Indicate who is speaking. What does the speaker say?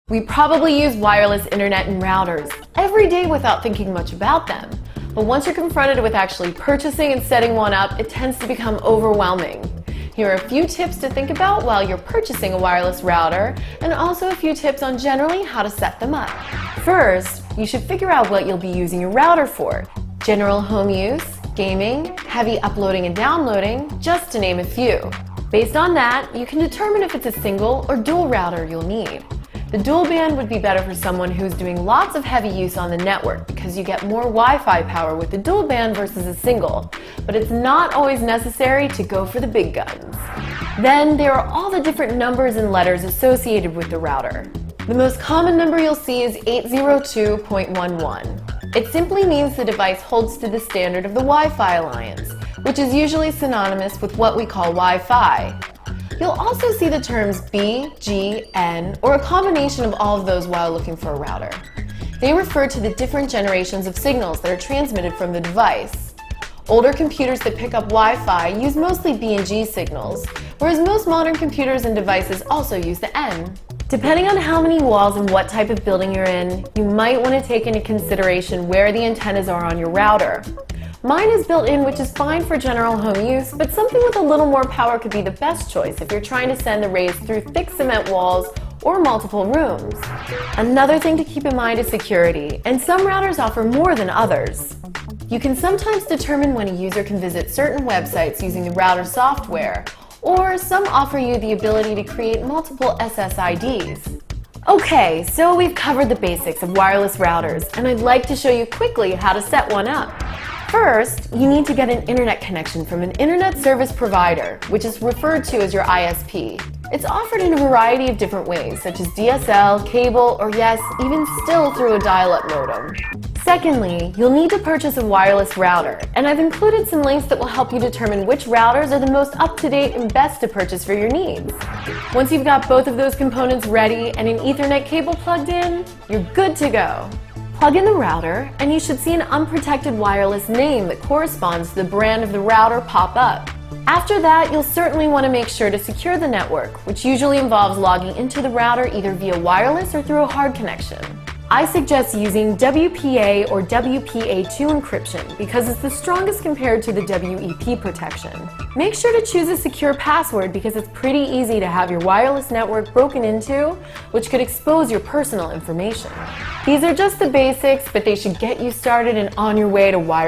Speaker 1: We probably use wireless internet and routers every day without thinking much about them. But once you're confronted with actually purchasing and setting one up, it tends to become overwhelming. Here are a few tips to think about while you're purchasing a wireless router, and also a few tips on generally how to set them up. First, you should figure out what you'll be using your router for. General home use, gaming, heavy uploading and downloading, just to name a few. Based on that, you can determine if it's a single or dual router you'll need. The dual band would be better for someone who's doing lots of heavy use on the network because you get more Wi-Fi power with the dual band versus a single, but it's not always necessary to go for the big guns. Then there are all the different numbers and letters associated with the router. The most common number you'll see is 802.11. It simply means the device holds to the standard of the Wi-Fi Alliance, which is usually synonymous with what we call Wi-Fi. You'll also see the terms B, G, N, or a combination of all of those while looking for a router. They refer to the different generations of signals that are transmitted from the device. Older computers that pick up Wi-Fi use mostly B and G signals, whereas most modern computers and devices also use the N. Depending on how many walls and what type of building you're in, you might want to take into consideration where the antennas are on your router. Mine is built in, which is fine for general home use, but something with a little more power could be the best choice if you're trying to send the rays through thick cement walls or multiple rooms. Another thing to keep in mind is security, and some routers offer more than others. You can sometimes determine when a user can visit certain websites using the router software, or some offer you the ability to create multiple SSIDs. Okay, so we've covered the basics of wireless routers, and I'd like to show you quickly how to set one up. First, you need to get an internet connection from an internet service provider, which is referred to as your ISP. It's offered in a variety of different ways, such as DSL, cable, or yes, even still through a dial-up modem. Secondly, you'll need to purchase a wireless router, and I've included some links that will help you determine which routers are the most up-to-date and best to purchase for your needs. Once you've got both of those components ready and an Ethernet cable plugged in, you're good to go. Plug in the router, and you should see an unprotected wireless name that corresponds to the brand of the router pop up. After that, you'll certainly want to make sure to secure the network, which usually involves logging into the router either via wireless or through a hard connection. I suggest using WPA or WPA2 encryption because it's the strongest compared to the WEP protection. Make sure to choose a secure password because it's pretty easy to have your wireless network broken into, which could expose your personal information. These are just the basics, but they should get you started and on your way to wireless